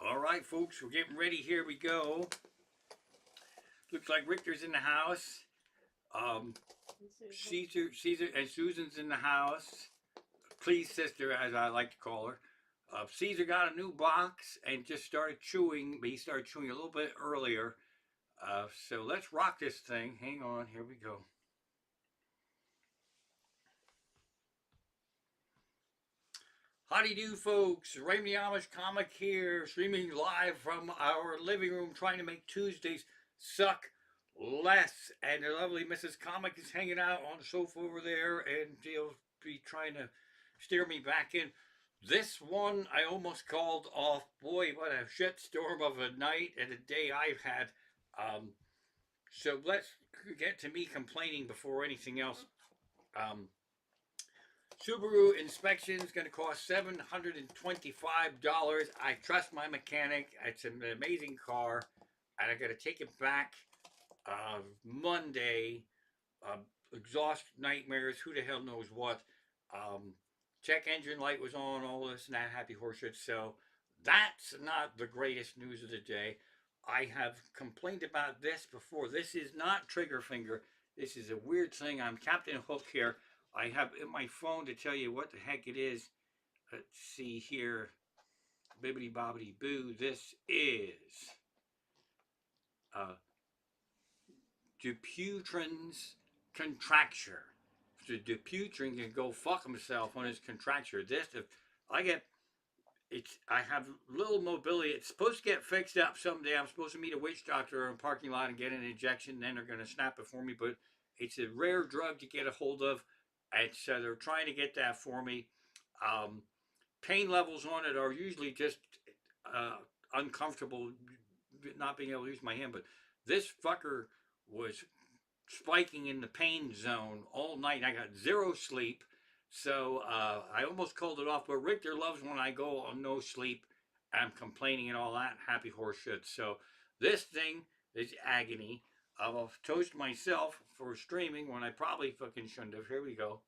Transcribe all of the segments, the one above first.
All right, folks, we're getting ready. Here we go. Looks like Richter's in the house. Um, Caesar, and Susan's in the house. Please, sister, as I like to call her. Caesar got a new box and just started chewing, but he started chewing a little bit earlier. So let's rock this thing. Hang on, here we go. Howdy do, folks. Raymond the Amish Comic here, streaming live from our living room, trying to make Tuesdays suck less. And the lovely Mrs. Comic is hanging out on the sofa over there, and she'll be trying to steer me back in. This one I almost called off. Boy, what a shitstorm of a night and a day I've had. So let's get to me complaining before anything else. Subaru inspection is going to cost $725. I trust my mechanic. It's an amazing car, and I got to take it back Monday. Exhaust nightmares. Who the hell knows what? Check engine light was on. All this and that. Happy horseshit. So that's not the greatest news of the day. I have complained about this before. This is not trigger finger. This is a weird thing. I'm Captain Hook here. I have in my phone to tell you what the heck it is. Let's see here. Bibbity bobbity boo. This is Dupuytren's contracture. So Dupuytren can go fuck himself on his contracture. This, I have little mobility. It's supposed to get fixed up someday. I'm supposed to meet a witch doctor in a parking lot and get an injection. Then they're going to snap it for me. But it's a rare drug to get a hold of. And so they're trying to get that for me. Pain levels on it are usually just uncomfortable, not being able to use my hand. But this fucker was spiking in the pain zone all night. I got zero sleep. So I almost called it off. But Richter loves when I go on no sleep. I'm complaining and all that. Happy horse shit. So this thing is agony. I'll toast myself for streaming when I probably fucking shouldn't have. Here we go.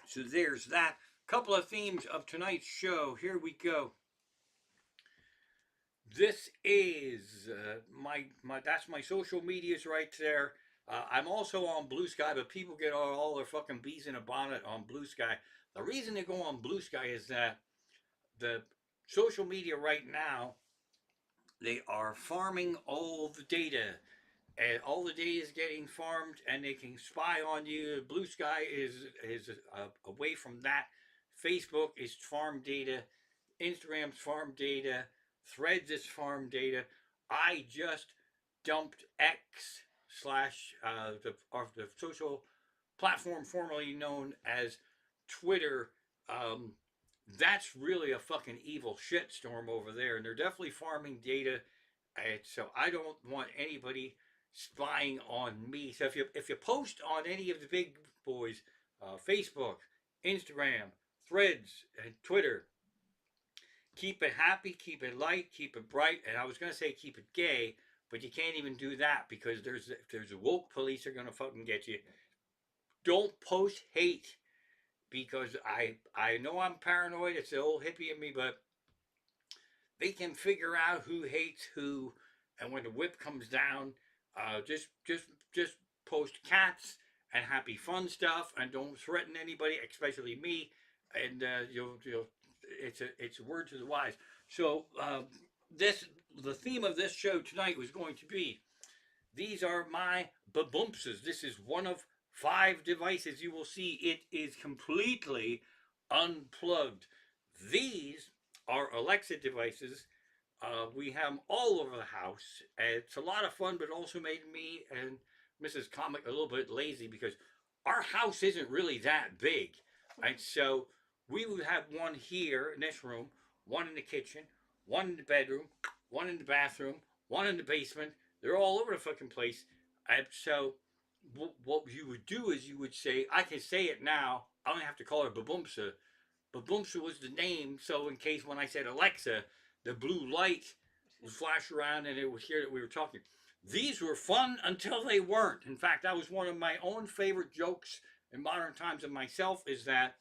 So there's that. Couple of themes of tonight's show. Here we go. This is that's my social medias right there. I'm also on Blue Sky, but people get all their fucking bees in a bonnet on Blue Sky. The reason they go on Blue Sky is that the social media right now, they are farming all the data. And all the data is getting farmed, and they can spy on you. Blue Sky is away from that. Facebook is farm data. Instagram's farm data. Threads is farm data. I just dumped X slash the social platform formerly known as Twitter. That's really a fucking evil shitstorm over there, and they're definitely farming data. So I don't want anybody spying on me. So if you post on any of the big boys, Facebook, Instagram, Threads, and Twitter, keep it happy, keep it light, keep it bright. And I was gonna say keep it gay, but you can't even do that because there's woke police are gonna fucking get you. Don't post hate because I know I'm paranoid. It's the old hippie in me, but they can figure out who hates who, and when the whip comes down, just post cats and happy fun stuff, and don't threaten anybody, especially me. And you'll it's a word to the wise. So the theme of this show tonight was going to be, these are my baboomses. This is one of 5 devices you will see. It is completely unplugged. These are Alexa devices. We have them all over the house. It's a lot of fun, but also made me and Mrs. Comic a little bit lazy because our house isn't really that big. And so we would have one here in this room, one in the kitchen, one in the bedroom, one in the bathroom, one in the basement. They're all over the fucking place. And so what you would do is you would say, I can say it now, I don't have to call her Baboomsa. Baboomsa was the name, so in case when I said Alexa, the blue light would flash around and it would hear that we were talking. These were fun until they weren't. In fact, that was one of my own favorite jokes in modern times of myself, is that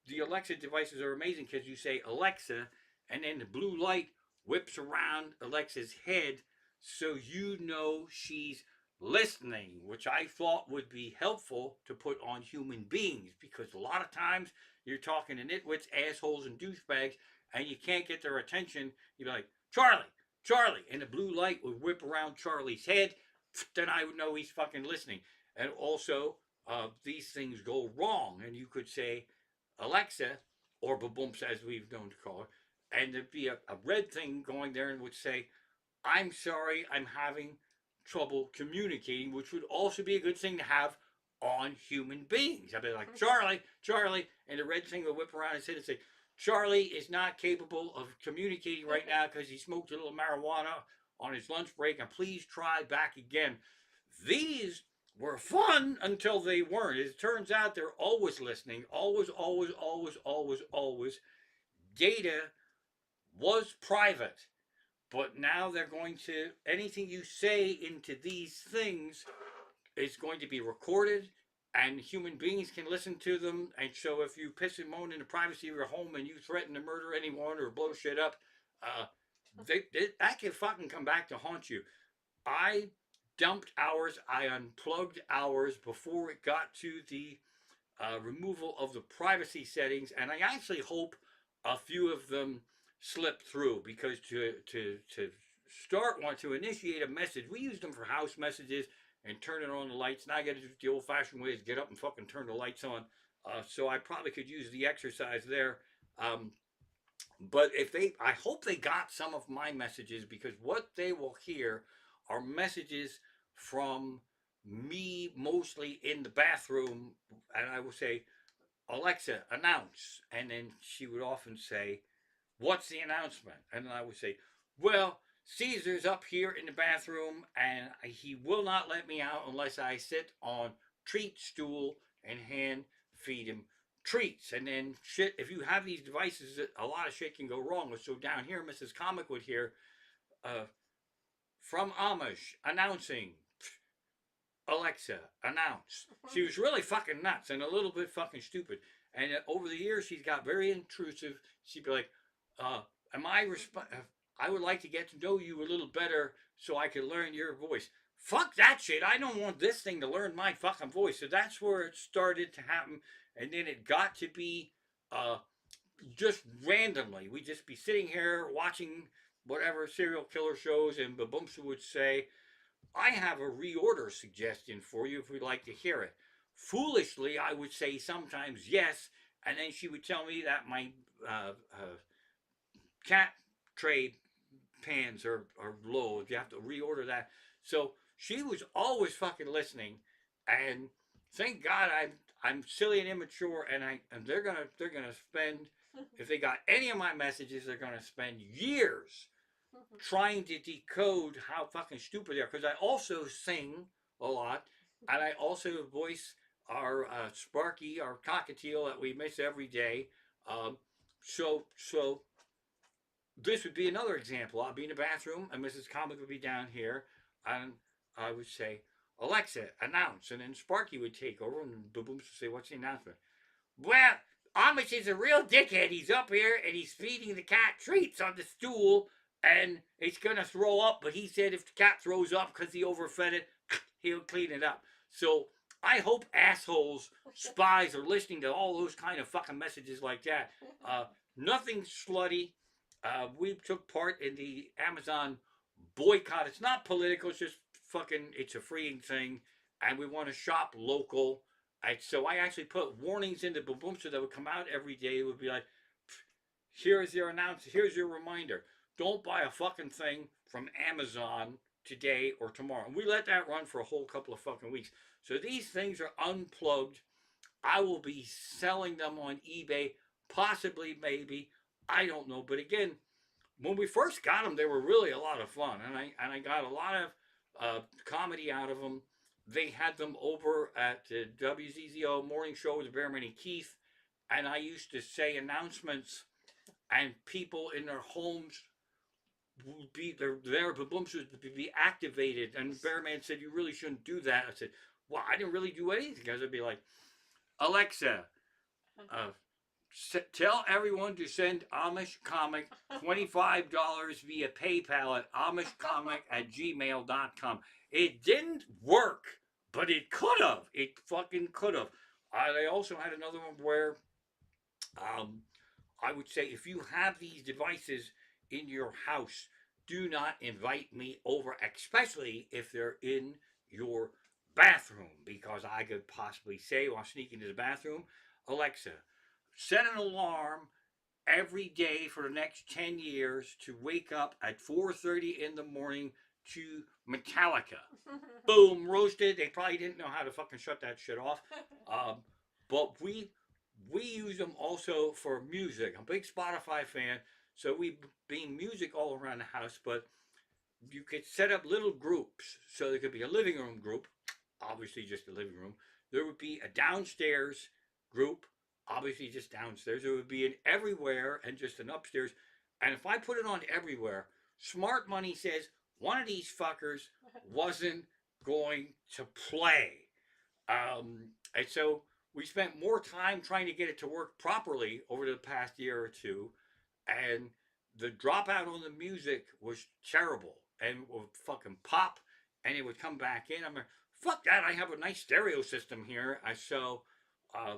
the Alexa devices are amazing because you say Alexa, and then the blue light whips around Alexa's head so you know she's listening, which I thought would be helpful to put on human beings because a lot of times you're talking to nitwits, assholes, and douchebags, and you can't get their attention. You're like, Charlie, Charlie, and the blue light would whip around Charlie's head. Then I would know he's fucking listening. And also, these things go wrong, and you could say, Alexa, or Baboomps as we've known to call her, and there'd be a red thing going there and would say, I'm sorry, I'm having trouble communicating, which would also be a good thing to have on human beings. I'd be like, Charlie, Charlie, and the red thing would whip around his head and say, Charlie is not capable of communicating right now because he smoked a little marijuana on his lunch break, and please try back again. These were fun until they weren't. It turns out they're always listening, always, always, always, always, always. Data was private, but now they're going to, anything you say into these things is going to be recorded, and human beings can listen to them. And so if you piss and moan in the privacy of your home and you threaten to murder anyone or blow shit up, uh, that can fucking come back to haunt you. I dumped hours, I unplugged hours before it got to the removal of the privacy settings, and I actually hope a few of them slip through because to start one to initiate a message, we use them for house messages and turning on the lights. Now I got to do it the old-fashioned way: is get up and fucking turn the lights on. So I probably could use the exercise there. Um, but if they, I hope they got some of my messages because what they will hear are messages from me mostly in the bathroom, and I will say, Alexa, announce. And then she would often say, what's the announcement? And then I would say, well, Caesar's up here in the bathroom and he will not let me out unless I sit on treat stool and hand feed him treats. And then shit, if you have these devices, a lot of shit can go wrong. So down here, Mrs. Comic would hear, uh, from Amish announcing, Alexa, announce. She was really fucking nuts and a little bit fucking stupid. And over the years, she's got very intrusive. She'd be like, uh, am I I would like to get to know you a little better so I can learn your voice. Fuck that shit. I don't want this thing to learn my fucking voice. So that's where it started to happen. And then it got to be uh, just randomly. We'd just be sitting here watching whatever serial killer shows, and Babumsa would say, I have a reorder suggestion for you if we'd like to hear it. Foolishly, I would say sometimes yes, and then she would tell me that my cat tray pans are low. If you have to reorder that, so she was always fucking listening, and thank God I'm silly and immature, and they're gonna spend, if they got any of my messages, they're gonna spend years trying to decode how fucking stupid they are. Because I also sing a lot, and I also voice our Sparky, our cockatiel that we miss every day. So this would be another example. I'll be in the bathroom, and Mrs. Comic would be down here, and I would say, Alexa, announce, and then Sparky would take over, and Boom Boom would say, what's the announcement? Well, Amish is a real dickhead. He's up here and he's feeding the cat treats on the stool, and it's gonna throw up. But he said if the cat throws up because he overfed it, he'll clean it up. So I hope assholes, spies are listening to all those kind of fucking messages like that. Nothing slutty. We took part in the Amazon boycott. It's not political. It's just fucking. It's a freeing thing, and we want to shop local. So I actually put warnings in the Boomster that would come out every day. It would be like, here's your announcement, here's your reminder. Don't buy a fucking thing from Amazon today or tomorrow. And we let that run for a whole couple of fucking weeks. So these things are unplugged. I will be selling them on eBay, possibly, maybe. I don't know. But again, when we first got them, they were really a lot of fun. And I got a lot of comedy out of them. They had them over at the WZZO morning show with Bearman and Keith, and I used to say announcements, and people in their homes would be their booms would be activated. And Bearman said, "You really shouldn't do that." I said, "Well, I didn't really do anything." Guys would be like, "Alexa, uh, Tell everyone to send Amish Comic $25 via PayPal at amishcomic@gmail.com. It didn't work, but it could have. It fucking could have. I also had another one where um, I would say if you have these devices in your house, do not invite me over, especially if they're in your bathroom, because I could possibly say while sneaking to the bathroom, Alexa, set an alarm every day for the next 10 years to wake up at 4:30 in the morning to Metallica. Boom, roasted. They probably didn't know how to fucking shut that shit off. Um, but we use them also for music. I'm a big Spotify fan, so we beam music all around the house. But you could set up little groups. So there could be a living room group, obviously just a living room. There would be a downstairs group, obviously just downstairs. There would be an everywhere and just an upstairs. And if I put it on everywhere, Smart Money says one of these fuckers wasn't going to play. And so we spent more time trying to get it to work properly over the past year or two, and the dropout on the music was terrible, and it would fucking pop, and it would come back in. I'm like, fuck that! I have a nice stereo system here. Uh,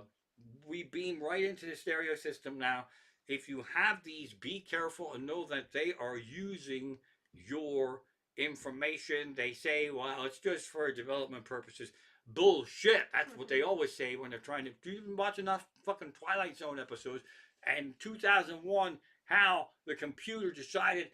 we beam right into the stereo system now. If you have these, be careful and know that they are using your information. They say, well, it's just for development purposes. Bullshit. That's what they always say when they're trying to. Do you even watch enough fucking Twilight Zone episodes? And 2001, how the computer decided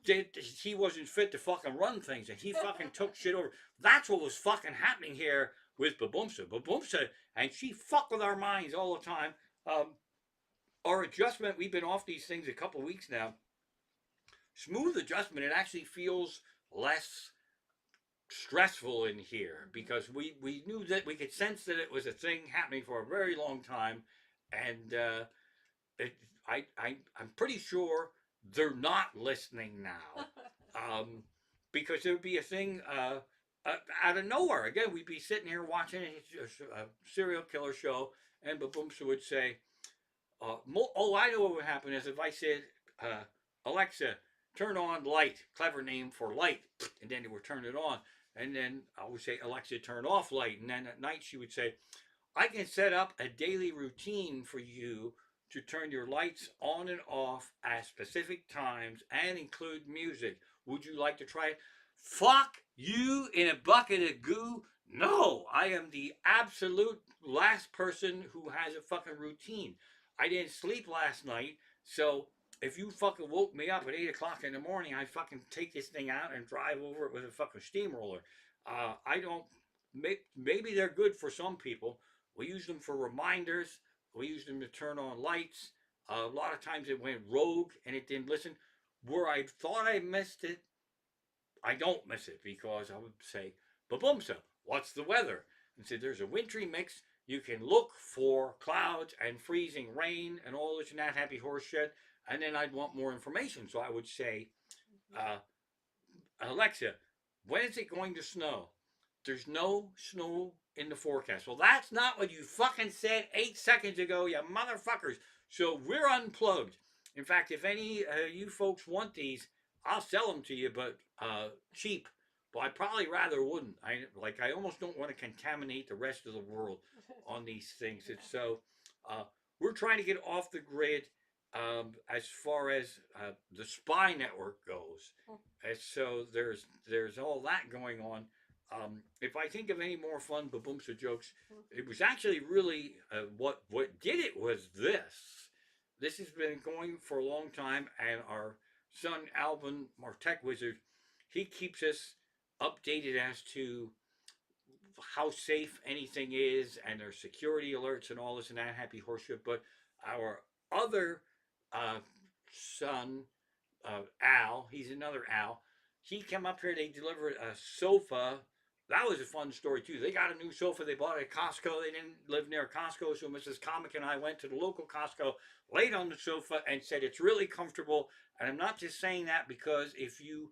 that he wasn't fit to fucking run things, and he fucking took shit over. That's what was fucking happening here with Babumsa. Babumsa, and she fucked with our minds all the time. Our adjustment, we've been off these things a couple weeks now. Smooth adjustment, it actually feels less stressful in here because we knew that we could sense that it was a thing happening for a very long time, and it, I'm pretty sure they're not listening now, um, because there would be a thing out of nowhere. Again, we'd be sitting here watching a serial killer show, and Baboomsa would say, "Oh, I know what would happen is if I said, Alexa, turn on light." Clever name for light, and then it would turn it on. And then I would say, Alexa, turn off light. And then at night she would say, I can set up a daily routine for you to turn your lights on and off at specific times and include music. Would you like to try it? Fuck you in a bucket of goo. No, I am the absolute last person who has a fucking routine. I didn't sleep last night, so if you fucking woke me up at 8 o'clock in the morning, I fucking take this thing out and drive over it with a fucking steamroller. I don't. Maybe they're good for some people. We use them for reminders. We use them to turn on lights. A lot of times it went rogue and it didn't listen. Where I thought I missed it, I don't miss it because I would say, Baboomsa, what's the weather? And say, there's a wintry mix. You can look for clouds and freezing rain and all this and that happy horse shit. And then I'd want more information. So I would say, uh, Alexa, when is it going to snow? There's no snow in the forecast. Well, that's not what you fucking said 8 seconds ago, you motherfuckers. So we're unplugged. In fact, if any you folks want these, I'll sell them to you, but cheap. But I probably rather wouldn't. I almost don't want to contaminate the rest of the world on these things. It's so we're trying to get off the grid as far as the spy network goes. And so there's all that going on. If I think of any more fun Baboomsa jokes, it was actually really what did it was this. This has been going for a long time, and our son Alvin, our tech wizard, he keeps us updated as to how safe anything is and their security alerts and all this and that happy horseshit. But our other uh, son, Al, he's another Al. He came up here. They delivered a sofa. That was a fun story too. They got a new sofa. They bought it at Costco. They didn't live near Costco, so Mrs. Comic and I went to the local Costco, laid on the sofa, and said it's really comfortable. And I'm not just saying that because if you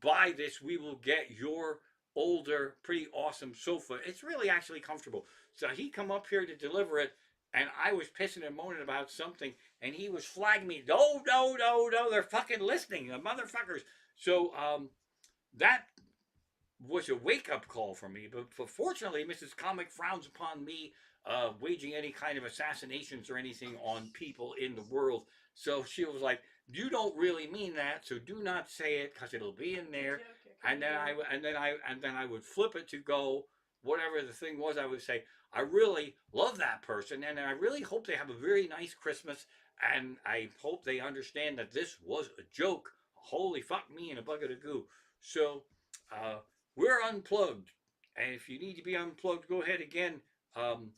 buy this, we will get your older, pretty awesome sofa. It's really actually comfortable. So he come up here to deliver it, and I was pissing and moaning about something, and he was flagging me. No, no, no, no, they're fucking listening, the motherfuckers. So that was a wake up call for me. But fortunately, Mrs. Comic frowns upon me waging any kind of assassinations or anything on people in the world. So she was like, "You don't really mean that, so do not say it because it'll be in there." And then I would flip it to go whatever the thing was. I would say, "I really love that person, and I really hope they have a very nice Christmas, and I hope they understand that this was a joke. Holy fuck me in a bucket of goo." So. Uh, we're unplugged, and if you need to be unplugged, go ahead again. Um,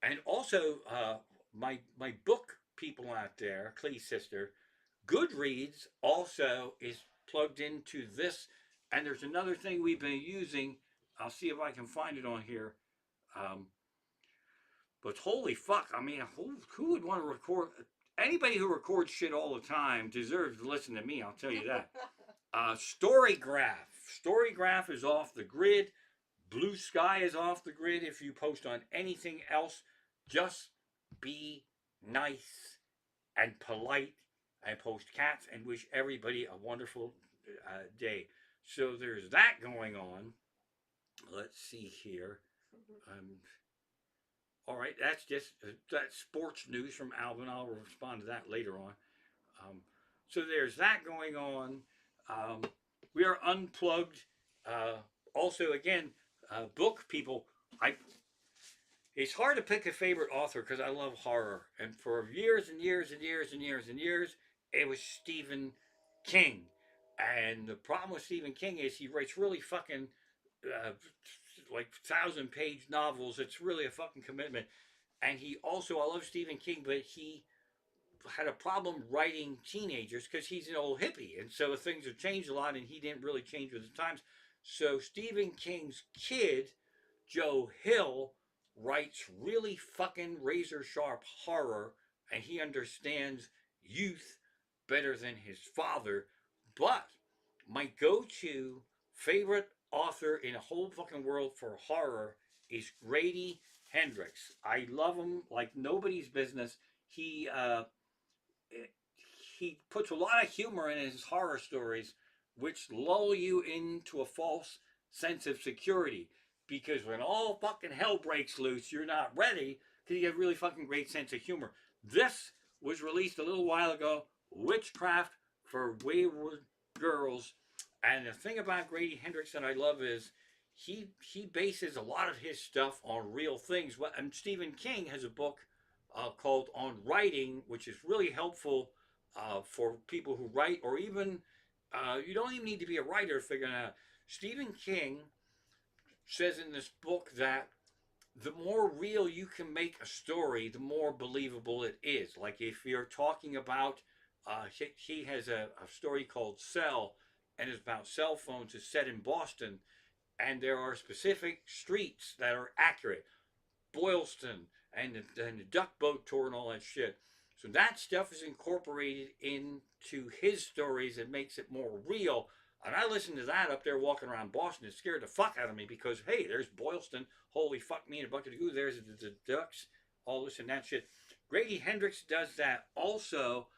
and also, my book people out there, Clee's sister, Goodreads also is plugged into this. And there's another thing we've been using. I'll see if I can find it on here. Um, but holy fuck, I mean, who would want to record? Anybody who records shit all the time deserves to listen to me. I'll tell you that. Storygraph. Storygraph is off the grid. Blue Sky is off the grid. If you post on anything else, just be nice and polite and post cats and wish everybody a wonderful day. So there's that going on. Let's see here. Um, all right, that's just that sports news from Alvin. I'll respond to that later on. Um, so there's that going on. Um, we are unplugged. Uh, Also, again, book people. I It's hard to pick a favorite author because I love horror, and for years and years and years and years and years, it was Stephen King. And the problem with Stephen King is he writes really fucking uh, like 1,000-page novels. It's really a fucking commitment. And he also, I love Stephen King, but he had a problem writing teenagers because he's an old hippie, and so things have changed a lot, and he didn't really change with the times. So Stephen King's kid, Joe Hill, writes really fucking razor sharp horror, and he understands youth better than his father. But my go-to favorite author in the whole fucking world for horror is Grady Hendrix. I love him like nobody's business. He puts a lot of humor in his horror stories, which lull you into a false sense of security. Because when all fucking hell breaks loose, you're not ready because you have really fucking great sense of humor. This was released a little while ago, Witchcraft for Wayward Girls. And the thing about Grady Hendrix that I love is he bases a lot of his stuff on real things. And Stephen King has a book called On Writing, which is really helpful for people who write, or even you don't even need to be a writer to figure it out. Stephen King says in this book that the more real you can make a story, the more believable it is. Like if you're talking about, he has a story called Cell, and it's about cell phones. It's set in Boston, and there are specific streets that are accurate. Boylston and the Duck Boat Tour and all that shit. So that stuff is incorporated into his stories and makes it more real. And I listened to that up there walking around Boston. It scared the fuck out of me because, hey, there's Boylston. Holy fuck me in a bucket of goo. There's the Ducks. All this and that shit. Grady Hendrix does that also.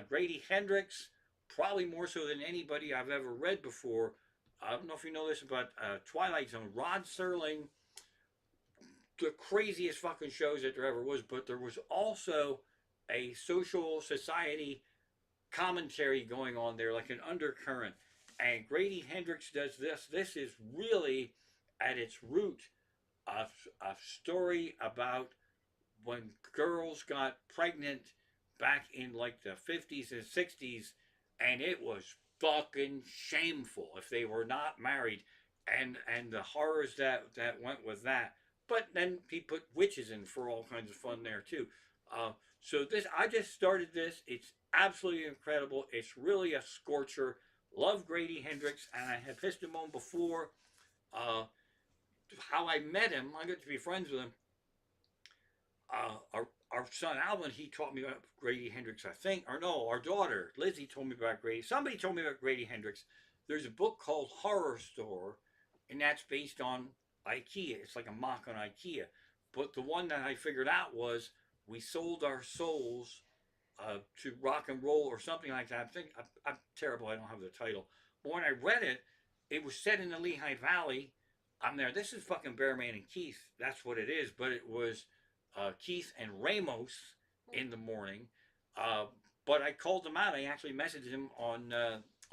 Grady Hendrix, probably more so than anybody I've ever read before. I don't know if you know this about Twilight Zone. Rod Serling, the craziest fucking shows that there ever was, but there was also a social society commentary going on there, like an undercurrent. And Grady Hendrix does this. This is really at its root a story about when girls got pregnant back in like the 50s and 60s, and it was fucking shameful if they were not married, and the horrors that went with that. But then he put witches in for all kinds of fun there too. So this, I just started this. It's absolutely incredible. It's really a scorcher. Love Grady Hendrix, and I have pissed him on before. Uh, how I met him, I got to be friends with him. Our son Alvin, he taught me about Grady Hendrix, I think, or no, our daughter Lizzie told me about Grady. Somebody told me about Grady Hendrix. There's a book called Horror Store, and that's based on IKEA. It's like a mock on IKEA. But the one that I figured out was we sold our souls to rock and roll or something like that. I'm terrible. I don't have the title. But when I read it, it was set in the Lehigh Valley. I'm there. This is fucking Bearman and Keith. That's what it is. But it was Keith and Ramos in the morning. Uh, but I called them out. I actually messaged him on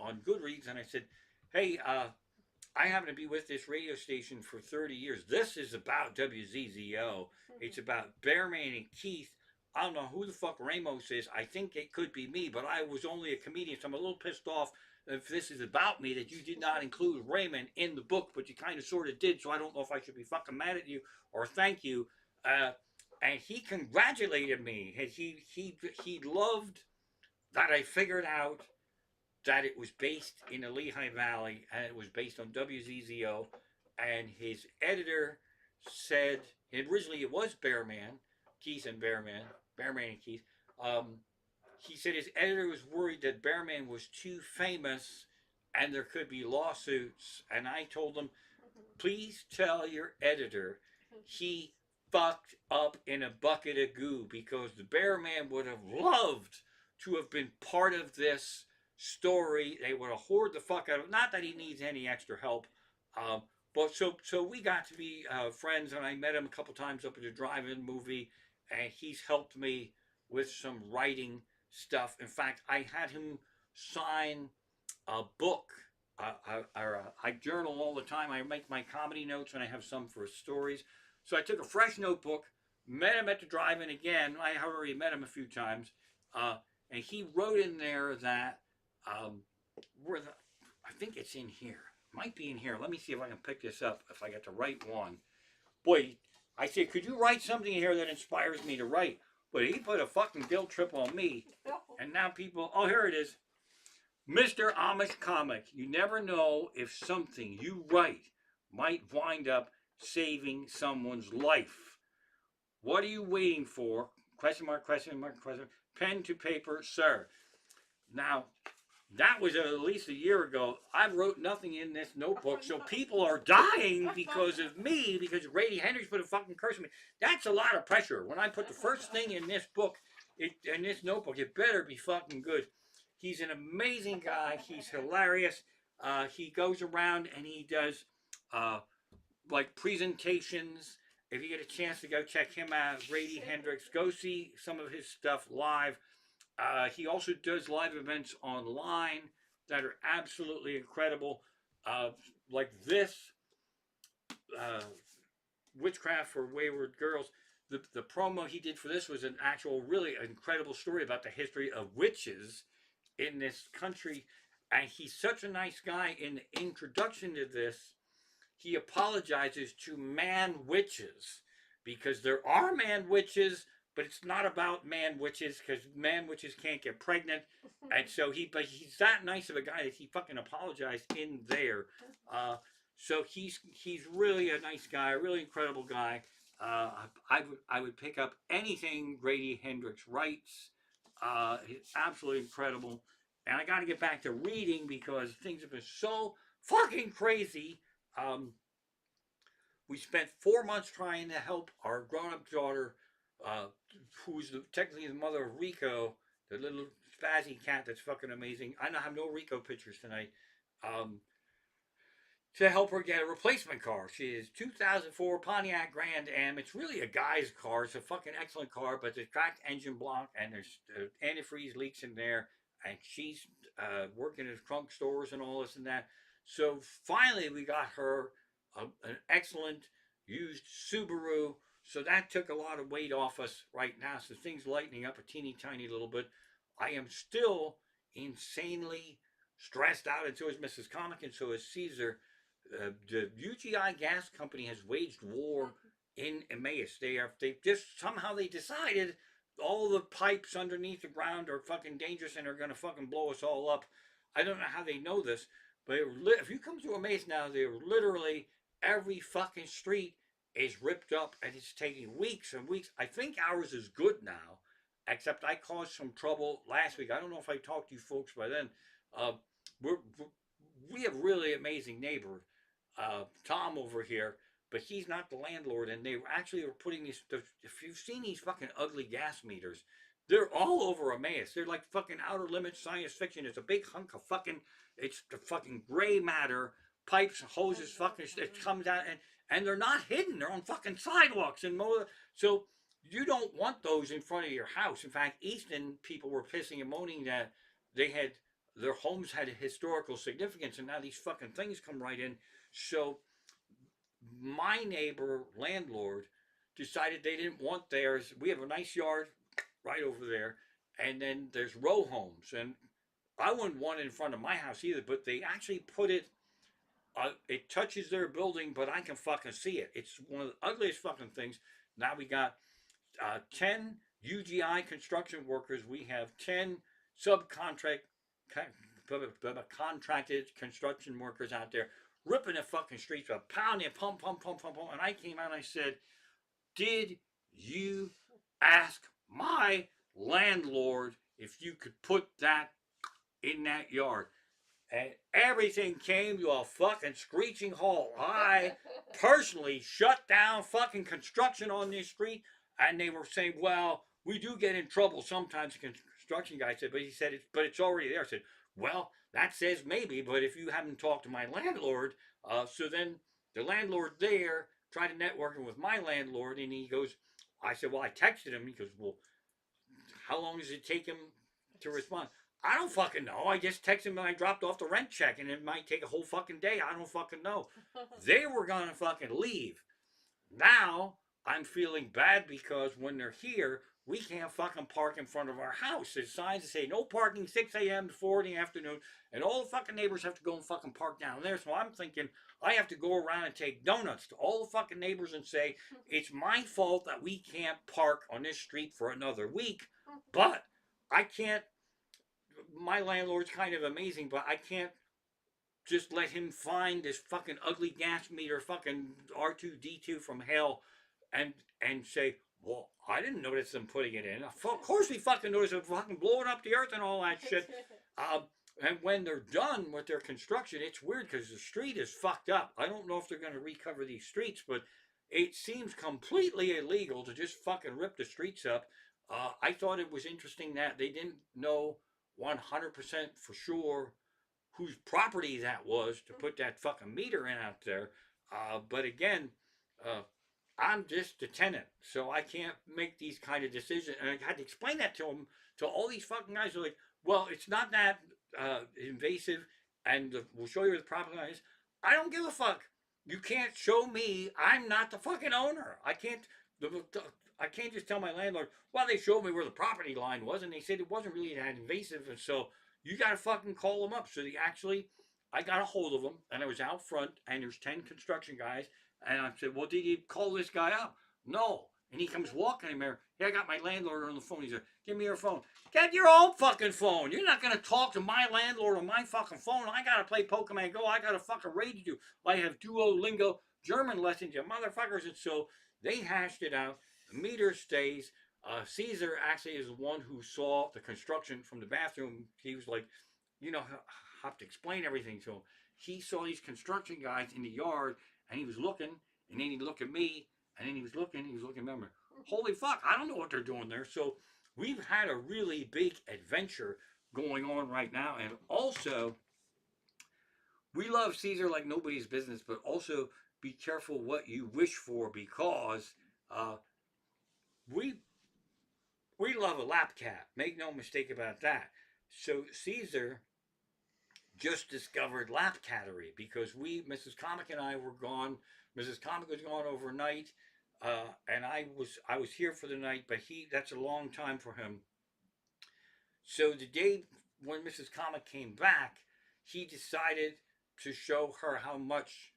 Goodreads, and I said, "Hey, I happen to be with this radio station for 30 years. This is about WZZO. It's about Bearman and Keith. I don't know who the fuck Ramos is. I think it could be me, but I was only a comedian, so I'm a little pissed off if this is about me that you did not include Raymond in the book, but you kind of sort of did, so I don't know if I should be fucking mad at you or thank you." And he congratulated me. He loved that I figured out that it was based in the Lehigh Valley and it was based on WZZO. And his editor said originally it was Bearman, Keith and Bearman, Bearman and Keith. Um, he said his editor was worried that Bearman was too famous and there could be lawsuits. And I told him, please tell your editor he fucked up in a bucket of goo because the Bear Man would have loved to have been part of this story. They would have hoarded the fuck out of it. Not that he needs any extra help. Um, but so we got to be friends, and I met him a couple times up at the drive-in movie, and he's helped me with some writing stuff. In fact, I had him sign a book. I journal all the time. I make my comedy notes, and I have some for stories. So I took a fresh notebook, met him at the drive-in again. I have already met him a few times, and he wrote in there that where the I think it's in here. Might be in here. Let me see if I can pick this up. If I get the right one. Boy, I said, could you write something here that inspires me to write? But he put a fucking guilt trip on me, and now people. Oh, here it is. Mr. Amish Comic, you never know if something you write might wind up saving someone's life. What are you waiting for? Question mark, question mark, question. Pen to paper, sir. Now, that was at least a year ago. I wrote nothing in this notebook, so people are dying because of me, because Grady Hendrix put a fucking curse on me. That's a lot of pressure. When I put the first thing in this book, in this notebook, it better be fucking good. He's an amazing guy. He's hilarious. He goes around and he does like presentations. If you get a chance to go check him out, Grady Hendrix, go see some of his stuff live. He also does live events online that are absolutely incredible. Like this, uh, Witchcraft for Wayward Girls. The promo he did for this was an actual, really incredible story about the history of witches in this country. And he's such a nice guy. In the introduction to this, he apologizes to man witches because there are man witches, but it's not about man witches because man witches can't get pregnant. And so but he's that nice of a guy that he fucking apologized in there. So he's really a nice guy, a really incredible guy. I would pick up anything Grady Hendrix writes. It's absolutely incredible. And I got to get back to reading because things have been so fucking crazy. Um, we spent 4 months trying to help our grown-up daughter, uh, who's technically the mother of Rico, the little spazzy cat that's fucking amazing. I don't have no Rico pictures tonight. Um, to help her get a replacement car. She is 2004 Pontiac Grand Am. It's really a guy's car. It's a fucking excellent car, but there's cracked engine block and there's antifreeze leaks in there. And she's working at trunk stores and all this and that. So finally, we got her an excellent used Subaru. So that took a lot of weight off us right now. So things lightening up a teeny tiny little bit. I am still insanely stressed out, and so is Mrs. Comic, and so is Caesar. The UGI gas company has waged war in Emmaus. They just somehow they decided all the pipes underneath the ground are fucking dangerous and are gonna fucking blow us all up. I don't know how they know this, but if you come to Emmaus now, they're literally every fucking street is ripped up, and it's taking weeks and weeks. I think ours is good now, except I caused some trouble last week. I don't know if I talked to you folks by then. Uh, we have really amazing neighbor, Tom over here. but he's not the landlord. And they actually were putting these. If you've seen these fucking ugly gas meters, they're all over Emmaus. They're like fucking outer limits science fiction. It's a big hunk of fucking. It's the fucking gray matter pipes, hoses, fucking. It comes out and they're not hidden. They're on fucking sidewalks and more. So you don't want those in front of your house. In fact, Easton people were pissing and moaning that they had their homes had a historical significance, and now these fucking things come right in. So my neighbor landlord decided they didn't want theirs. We have a nice yard right over there, and then there's row homes, and I wouldn't want it in front of my house either. But they actually put it. It touches their building, but I can fucking see it. It's one of the ugliest fucking things. Now we got 10 UGI construction workers. We have 10 subcontract contracted construction workers out there ripping the fucking streets up, pounding, pump, pump, pump, pump, pump. And I came out and I said, did you ask my landlord if you could put that in that yard? And everything came to a fucking screeching halt. I personally shut down fucking construction on this street, and they were saying, "Well, we do get in trouble sometimes." The construction guy said, "But he said it's already there." I said, "Well, that says maybe, but if you haven't talked to my landlord, so then the landlord there tried to network with my landlord, and he goes, I said, well, I texted him. He goes, well, how long does it take him to respond? I don't fucking know. I just texted him and I dropped off the rent check, and it might take a whole fucking day. I don't fucking know. They were gonna fucking leave. Now I'm feeling bad because when they're here, we can't fucking park in front of our house. There's signs that say no parking 6 a.m. to 4 in the afternoon, and all the fucking neighbors have to go and fucking park down there. So I'm thinking I have to go around and take donuts to all the fucking neighbors and say it's my fault that we can't park on this street for another week, but I can't. My landlord's kind of amazing, but I can't just let him find this fucking ugly gas meter fucking R2D2 from hell and say, well, I didn't notice them putting it in. Of course we fucking noticed them fucking blowing up the earth and all that shit. And when they're done with their construction, it's weird because the street is fucked up. I don't know if they're going to recover these streets, but it seems completely illegal to just fucking rip the streets up. I thought it was interesting that they didn't know 100% for sure whose property that was to put that fucking meter in out there. But again, uh, I'm just a tenant, so I can't make these kind of decisions. And I had to explain that to them, to all these fucking guys. Are like, well, it's not that invasive, and we'll show you where the property line is. I don't give a fuck. You can't show me. I'm not the fucking owner. I can't. I can't just tell my landlord. Well, they showed me where the property line was, and they said it wasn't really that invasive, and so you got to fucking call them up. So they actually, I got a hold of them, and I was out front, and there's 10 construction guys, and I said, well, did you call this guy up? No. And he comes walking in there. Yeah, I got my landlord on the phone. He said, give me your phone. Get your own fucking phone. You're not going to talk to my landlord on my fucking phone. I got to play Pokemon Go. I got to fucking raid you. I have Duolingo German lessons, you motherfuckers. And so they hashed it out. The meter stays. Caesar actually is the one who saw the construction from the bathroom. He was like, you know, have to explain everything to him. He saw these construction guys in the yard, and he was looking, and then he'd look at me, and then he was looking, remember, holy fuck, I don't know what they're doing there. So we've had a really big adventure going on right now, and also we love Caesar like nobody's business, but also be careful what you wish for because we we love a lap cat. Make no mistake about that. So Caesar just discovered lap cattery because Mrs. Comic and I were gone. Mrs. Comic was gone overnight, and I was here for the night, but that's a long time for him. So the day when Mrs. Comic came back, he decided to show her how much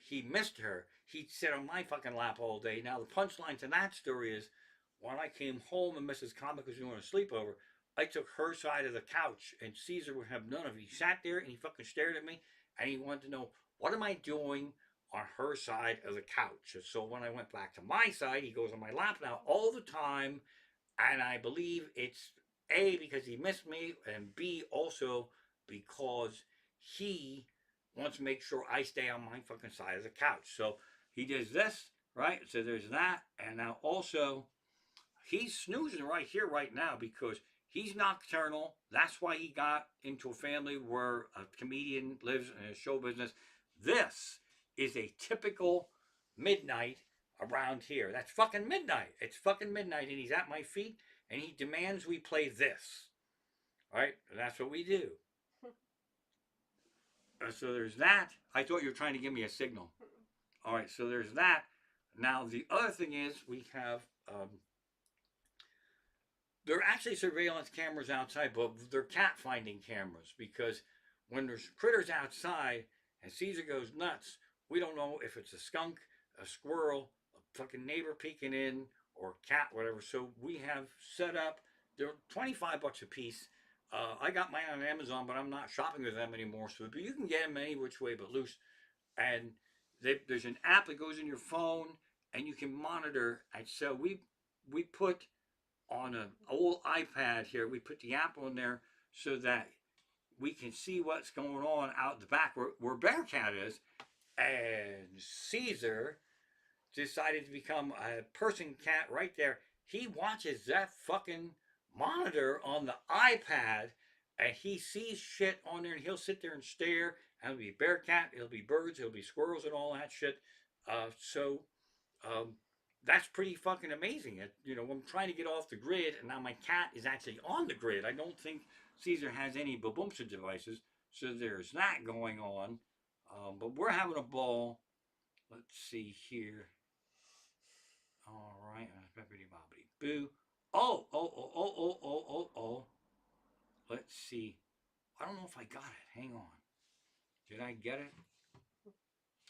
he missed her. He'd sit on my fucking lap all day. Now the punchline to that story is when I came home and Mrs. Comic was doing a sleepover, I took her side of the couch and Caesar would have none of it. He sat there and he fucking stared at me and he wanted to know, what am I doing on her side of the couch? And so when I went back to my side, he goes on my lap now all the time. And I believe it's A, because he missed me, and B, also because he wants to make sure I stay on my fucking side of the couch. So he does this, right? So there's that. And now also, he's snoozing right here, right now, because he's nocturnal. That's why he got into a family where a comedian lives in a show business. This is a typical midnight around here. That's fucking midnight. It's fucking midnight, and he's at my feet, and he demands we play this. All right? And that's what we do. So there's that. I thought you were trying to give me a signal. All right, so there's that. Now, the other thing is we have there are actually surveillance cameras outside, but they're cat finding cameras because when there's critters outside and Caesar goes nuts, we don't know if it's a skunk, a squirrel, a fucking neighbor peeking in, or a cat, whatever. So we have set up, they're $25 a piece. I got mine on Amazon, but I'm not shopping with them anymore. So but you can get them any which way but loose. And there's an app that goes in your phone, and you can monitor. And so we put on an old iPad here, we put the app on there so that we can see what's going on out the back where Bearcat is. And Caesar decided to become a person cat right there. He watches that fucking monitor on the iPad and he sees shit on there and he'll sit there and stare. And it'll be Bearcat, it'll be birds, it'll be squirrels and all that shit. So um, that's pretty fucking amazing. I'm trying to get off the grid, and now my cat is actually on the grid. I don't think Caesar has any baboomsa devices, so there's that going on. But we're having a ball. Let's see here. All right, bippity bobbity boo. Oh, oh, oh, oh, oh, oh, oh, oh. Let's see. I don't know if I got it. Hang on. Did I get it?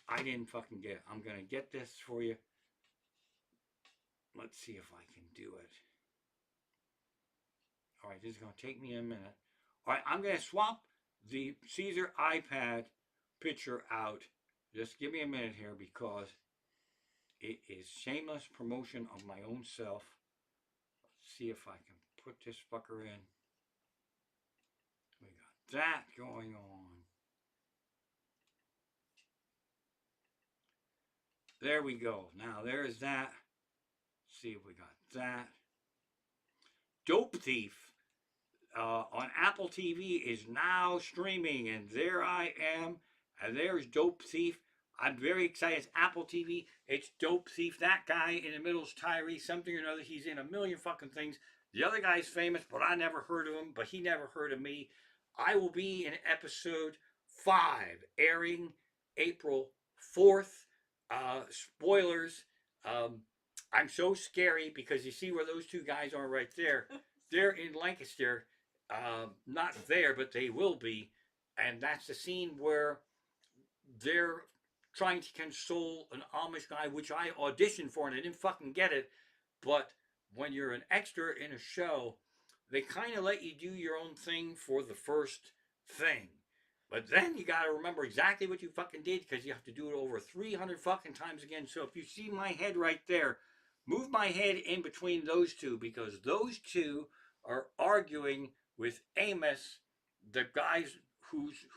I didn't fucking get it. I'm gonna get this for you. Let's see if I can do it. All right, this is going to take me a minute. All right, I'm going to swap the Caesar iPad picture out. Just give me a minute here because it is shameless promotion of my own self. Let's see if I can put this fucker in. We got that going on. There we go. Now there's that. Let's see if we got that. Dope Thief on Apple TV is now streaming, and there I am, and there's Dope Thief. I'm very excited. It's Apple TV. It's Dope Thief. That guy in the middle is Tyree, something or another. He's in a million fucking things. The other guy's famous, but I never heard of him, but he never heard of me. I will be in episode 5, airing April 4th. Spoilers. I'm so scary because you see where those two guys are right there. They're in Lancaster. Not there, but they will be. And that's the scene where they're trying to console an Amish guy, which I auditioned for and I didn't fucking get it. But when you're an extra in a show, they kind of let you do your own thing for the first thing. But then you got to remember exactly what you fucking did because you have to do it over 300 fucking times again. So if you see my head right there, move my head in between those two because those two are arguing with Amos, the guys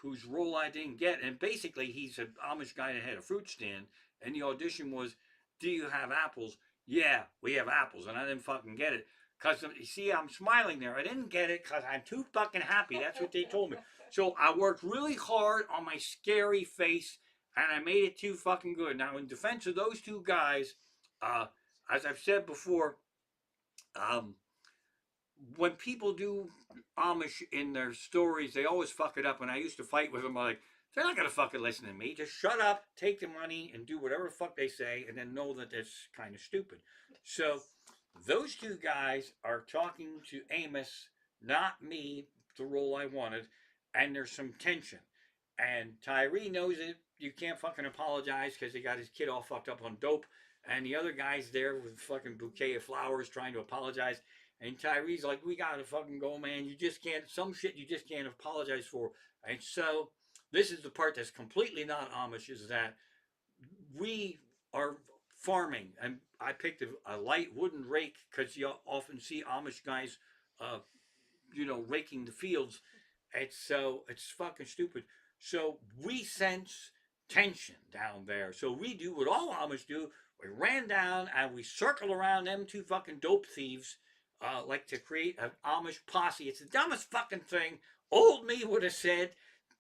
whose role I didn't get. And basically, he's an Amish guy that had a fruit stand. And the audition was, do you have apples? Yeah, we have apples. And I didn't fucking get it. Because, you see, I'm smiling there. I didn't get it because I'm too fucking happy. That's what they told me. So I worked really hard on my scary face, and I made it too fucking good. Now, in defense of those two guys, as I've said before, when people do Amish in their stories, they always fuck it up. And I used to fight with them like, they're not going to fucking listen to me. Just shut up, take the money, and do whatever the fuck they say, and then know that that's kind of stupid. So those two guys are talking to Amos, not me, the role I wanted, and there's some tension. And Tyree knows it. You can't fucking apologize because he got his kid all fucked up on dope. And the other guy's there with a fucking bouquet of flowers trying to apologize. And Tyree's like, we gotta fucking go, man. You just can't, some shit you just can't apologize for. And so, this is the part that's completely not Amish, is that we are farming. And I picked a light wooden rake because you often see Amish guys, raking the fields. And so, it's fucking stupid. So we sense tension down there. So we do what all Amish do. We ran down and we circle around them two fucking dope thieves, like to create an Amish posse. It's the dumbest fucking thing. Old me would have said,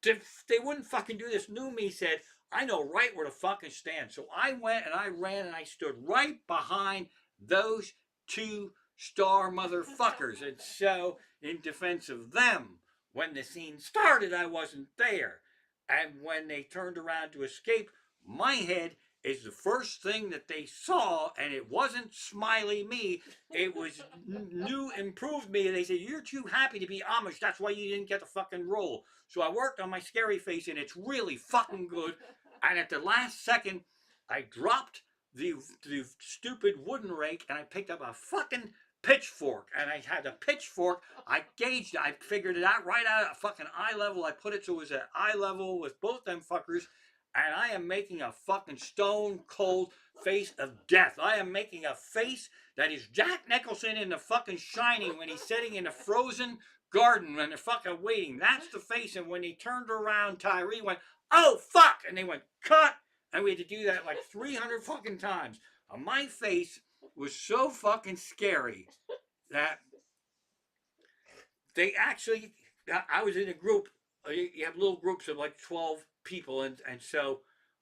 they wouldn't fucking do this. New me said, I know right where to fucking stand. So I went and I ran and I stood right behind those two star motherfuckers. And so, in defense of them, when the scene started, I wasn't there. And when they turned around to escape, my head is the first thing that they saw, and it wasn't smiley me. It was new, improved me. And they said, "You're too happy to be Amish. That's why you didn't get the fucking role." So I worked on my scary face, and it's really fucking good. And at the last second, I dropped the stupid wooden rake, and I picked up a fucking pitchfork. And I had a pitchfork. I gauged it. I figured it out right out at fucking eye level. I put it so it was at eye level with both them fuckers. And I am making a fucking stone cold face of death. I am making a face that is Jack Nicholson in The fucking Shining when he's sitting in a frozen garden when they're fucking waiting. That's the face. And when he turned around, Tyree went, "Oh fuck!" And they went, "Cut!" And we had to do that like 300 fucking times. My face was so fucking scary that they actually, I was in a group. You have little groups of like 12 people, and so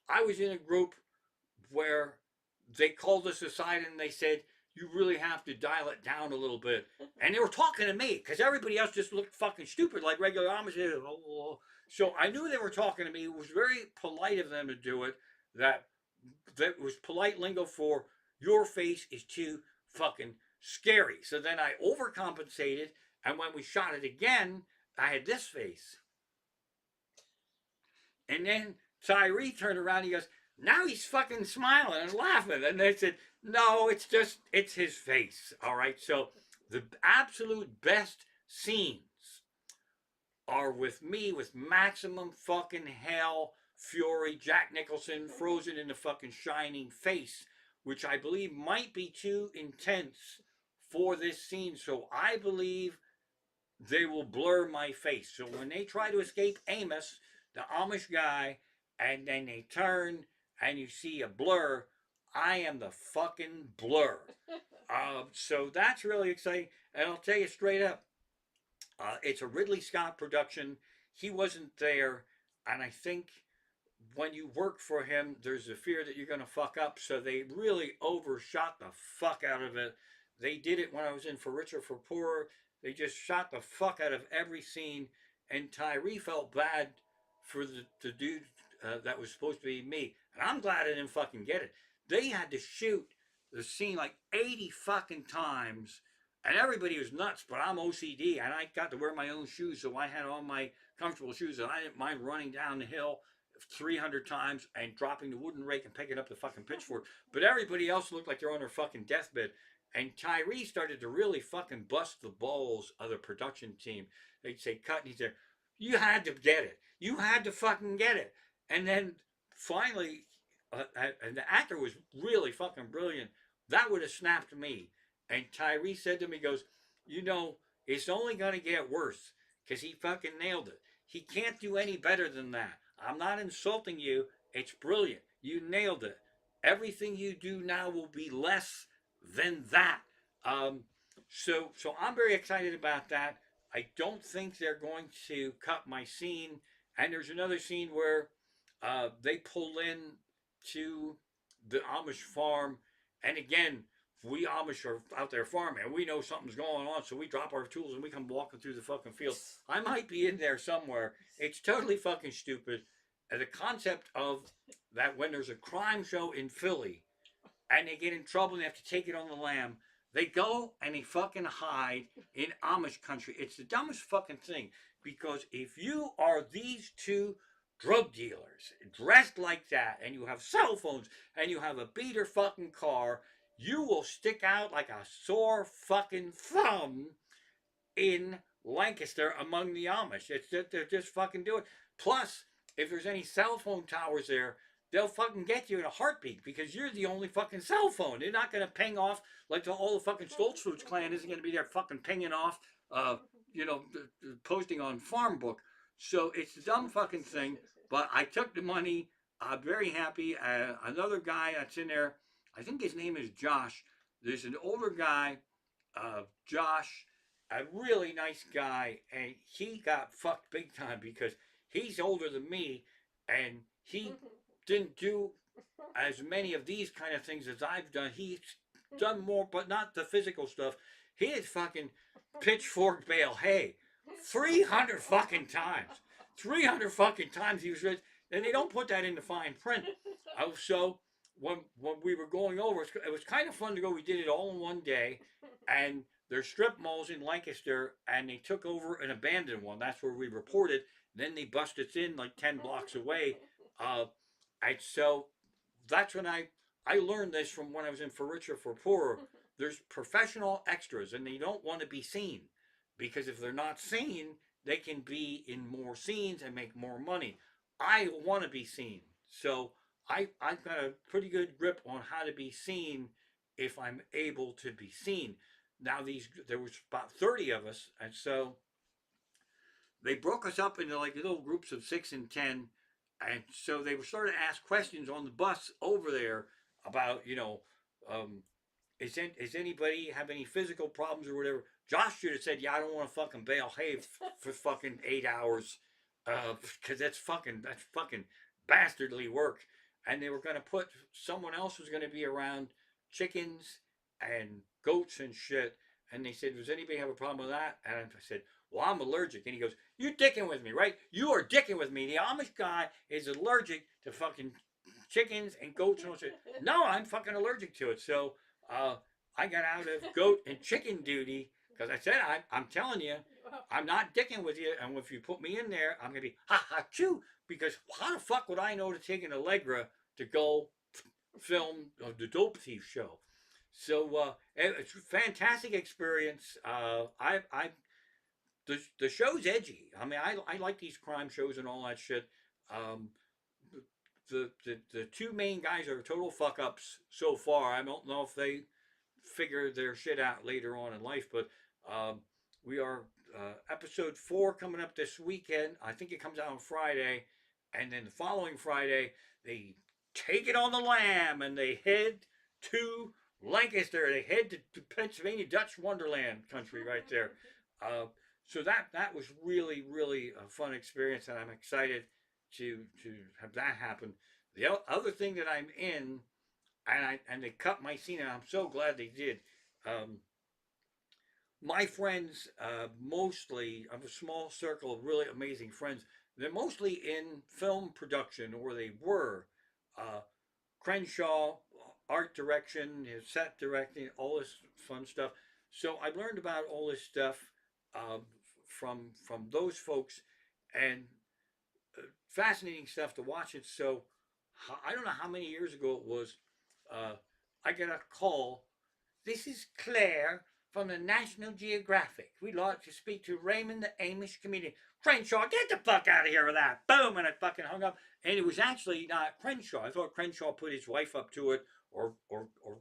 I was in a group where they called us aside and they said, "You really have to dial it down a little bit." And they were talking to me because everybody else just looked fucking stupid like regular Amish. So I knew they were talking to me. It was very polite of them to do it. That that was polite lingo for your face is too fucking scary. So then I overcompensated, and when we shot it again, I had this face. And then Tyree turned around and he goes, "Now he's fucking smiling and laughing." And they said, "No, it's his face." All right. So the absolute best scenes are with me with maximum fucking hell, fury, Jack Nicholson frozen in the fucking shining face, which I believe might be too intense for this scene. So I believe they will blur my face. So when they try to escape Amos, the Amish guy, and then they turn and you see a blur, I am the fucking blur. So that's really exciting. And I'll tell you straight up, it's a Ridley Scott production. He wasn't there, and I think when you work for him, there's a fear that you're going to fuck up. So they really overshot the fuck out of it. They did it when I was in For Richer for Poorer. They just shot the fuck out of every scene, and Tyree felt bad for the dude that was supposed to be me, and I'm glad I didn't fucking get it. They had to shoot the scene like 80 fucking times, and everybody was nuts. But I'm OCD, and I got to wear my own shoes, so I had all my comfortable shoes, and I didn't mind running down the hill 300 times and dropping the wooden rake and picking up the fucking pitchfork. But everybody else looked like they're on their fucking deathbed. And Tyree started to really fucking bust the balls of the production team. They'd say, "Cut," and he'd say, "You had to get it. You had to fucking get it." And then finally, and the actor was really fucking brilliant. That would have snapped me. And Tyree said to me, he goes, "It's only going to get worse because he fucking nailed it. He can't do any better than that. I'm not insulting you. It's brilliant. You nailed it. Everything you do now will be less than that." Um, so I'm very excited about that. I don't think they're going to cut my scene. And there's another scene where they pull in to the Amish farm, and again, we Amish are out there farming, and we know something's going on, so we drop our tools and we come walking through the fucking field. I might be in there somewhere. It's totally fucking stupid. And the concept of that when there's a crime show in Philly and they get in trouble and they have to take it on the lam, they go and they fucking hide in Amish country. It's the dumbest fucking thing because if you are these two drug dealers dressed like that and you have cell phones and you have a beater fucking car, you will stick out like a sore fucking thumb in Lancaster among the Amish. It's just, they're just fucking doing it. Plus, if there's any cell phone towers there, they'll fucking get you in a heartbeat because you're the only fucking cell phone. They're not gonna ping off like all the fucking Stoltzfus clan isn't gonna be there fucking pinging off, posting on Farm Book. So it's a dumb fucking thing. But I took the money. I'm very happy. Another guy that's in there, I think his name is Josh. There's an older guy, Josh, a really nice guy, and he got fucked big time because he's older than me, and he didn't do as many of these kind of things as I've done. He's done more, but not the physical stuff. He had fucking pitchfork bale hay 300 fucking times. 300 fucking times he was rich. And they don't put that in the fine print. So when we were going over, it was kind of fun to go. We did it all in one day. And there's strip malls in Lancaster, and they took over an abandoned one. That's where we reported. Then they busted us in like 10 blocks away. And so that's when I learned this from when I was in For Richer for Poorer. There's professional extras, and they don't want to be seen because if they're not seen, they can be in more scenes and make more money. I want to be seen, so I've got a pretty good grip on how to be seen if I'm able to be seen. Now there was about 30 of us, and so they broke us up into like little groups of 6 and 10, and so they were starting to ask questions on the bus over there about um, is anybody have any physical problems or whatever. Josh should have said, yeah, I don't want to fucking bale hay for fucking 8 hours, because that's fucking bastardly work. And they were going to put someone else was going to be around chickens and goats and shit. And they said, does anybody have a problem with that? And I said, well, I'm allergic. And he goes, you dicking with me, right? You are dicking with me. The Amish guy is allergic to fucking chickens and goats and all shit. No, I'm fucking allergic to it. So uh, I got out of goat and chicken duty because I said, I'm telling you, I'm not dicking with you. And if you put me in there, I'm going to be ha ha choo. Because how the fuck would I know to take an Allegra to go film the Dope Thief show? So it's a fantastic experience. The show's edgy. I mean, I like these crime shows and all that shit. Um, the two main guys are total fuck ups so far. I don't know if they figure their shit out later on in life, but we are episode 4 coming up this weekend. I think it comes out on Friday, and then the following Friday they take it on the lam and they head to Lancaster. They head to Pennsylvania, Dutch Wonderland country right there. Uh, so that was really a fun experience, and I'm excited to have that happen. The other thing that I'm in, and they cut my scene, and I'm so glad they did. Um, my friends, mostly, I have a small circle of really amazing friends. They're mostly in film production, or they were. Uh, Crenshaw, art direction, set directing, all this fun stuff. So I learned about all this stuff um, from those folks, and fascinating stuff to watch it. So I don't know how many years ago it was. Uh, I get a call. This is Claire from the National Geographic. We'd like to speak to Raymond the Amish comedian. Crenshaw, get the fuck out of here with that. Boom, and I fucking hung up. And it was actually not Crenshaw. I thought Crenshaw put his wife up to it, or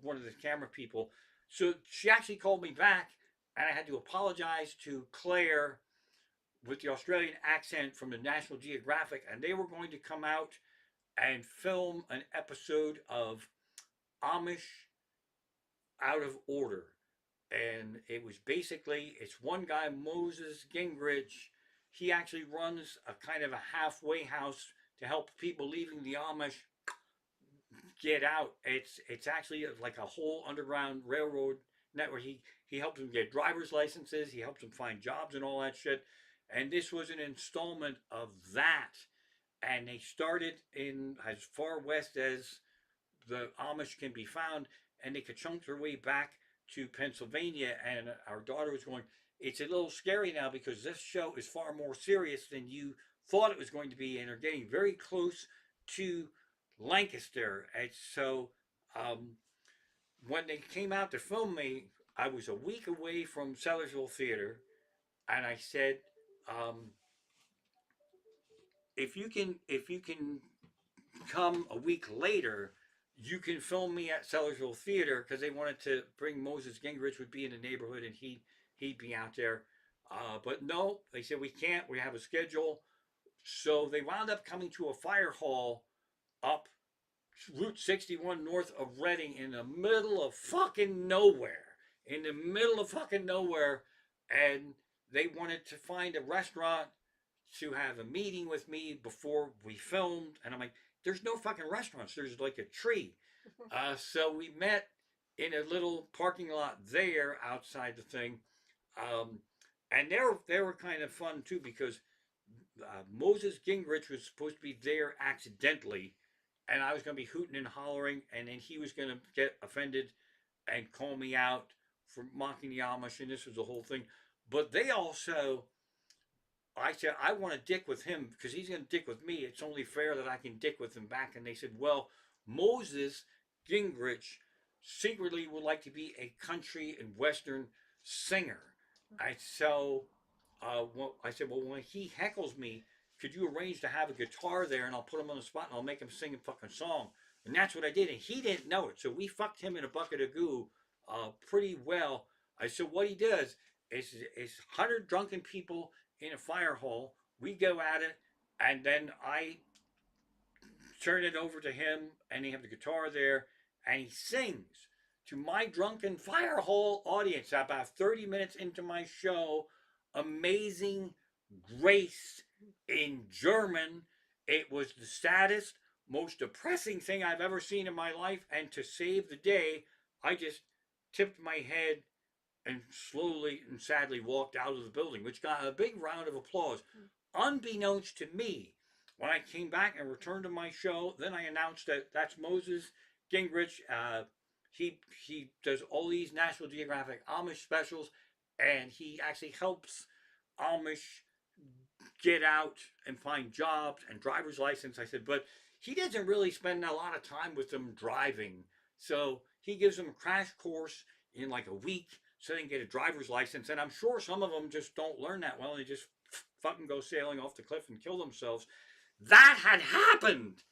one of the camera people. So she actually called me back, and I had to apologize to Claire with the Australian accent from the National Geographic, and they were going to come out and film an episode of Amish Out of Order. And it was basically, it's one guy, Moses Gingrich. He actually runs a kind of a halfway house to help people leaving the Amish get out. It's actually like a whole underground railroad network. He helps them get driver's licenses. He helps them find jobs and all that shit. And this was an installment of that. And they started in as far west as the Amish can be found, and they could chunk their way back to Pennsylvania. And our daughter was going, it's a little scary now because this show is far more serious than you thought it was going to be, and they're getting very close to Lancaster. And so when they came out to film me, I was a week away from Sellersville Theater, and I said, um, if you can come a week later, you can film me at Sellersville Theater, because they wanted to bring Moses Gingrich would be in the neighborhood and he'd be out there. But no, they said we can't. We have a schedule. So they wound up coming to a fire hall up Route 61 north of Reading in the middle of fucking nowhere. In the middle of fucking nowhere. And they wanted to find a restaurant to have a meeting with me before we filmed. And I'm like, there's no fucking restaurants. There's like a tree. So we met in a little parking lot there outside the thing. Um, and they were kind of fun too because Moses Gingrich was supposed to be there accidentally, and I was going to be hooting and hollering, and then he was going to get offended and call me out for mocking the Amish, and this was the whole thing. But they also, I said, I want to dick with him because he's going to dick with me. It's only fair that I can dick with him back. And they said, well, Moses Gingrich secretly would like to be a country and western singer. I said, well, when he heckles me, could you arrange to have a guitar there and I'll put him on the spot and I'll make him sing a fucking song. And that's what I did. And he didn't know it. So we fucked him in a bucket of goo pretty well. I said, what he does is 100 drunken people in a fire hall. We go at it, and then I turn it over to him, and he have the guitar there, and he sings to my drunken fire hall audience about 30 minutes into my show. Amazing Grace in German. It was the saddest, most depressing thing I've ever seen in my life, and to save the day, I just tipped my head and slowly and sadly walked out of the building, which got a big round of applause. Unbeknownst to me, when I came back and returned to my show, then I announced that that's Moses Gingrich. He does all these National Geographic Amish specials, and he actually helps Amish get out and find jobs and driver's license. I said, but he doesn't really spend a lot of time with them driving. So he gives them a crash course in like a week so they can get a driver's license. And I'm sure some of them just don't learn that well. And they just fucking go sailing off the cliff and kill themselves. That had happened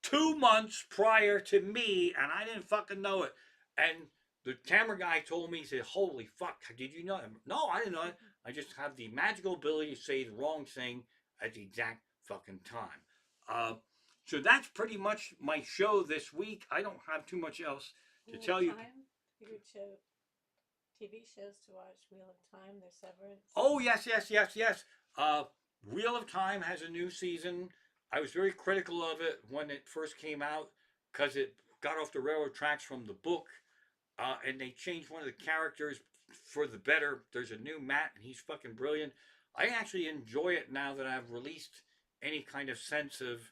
2 months prior to me, and I didn't fucking know it. And the camera guy told me, he said, holy fuck, did you know? No, I didn't know it. I just have the magical ability to say the wrong thing at the exact fucking time. So that's pretty much my show this week. I don't have too much else to tell you. You would show TV shows to watch. Wheel of Time, there's Severance. Oh, yes. Wheel of Time has a new season. I was very critical of it when it first came out because it got off the railroad tracks from the book, and they changed one of the characters for the better. There's a new Matt, and he's fucking brilliant. I actually enjoy it now that I've released any kind of sense of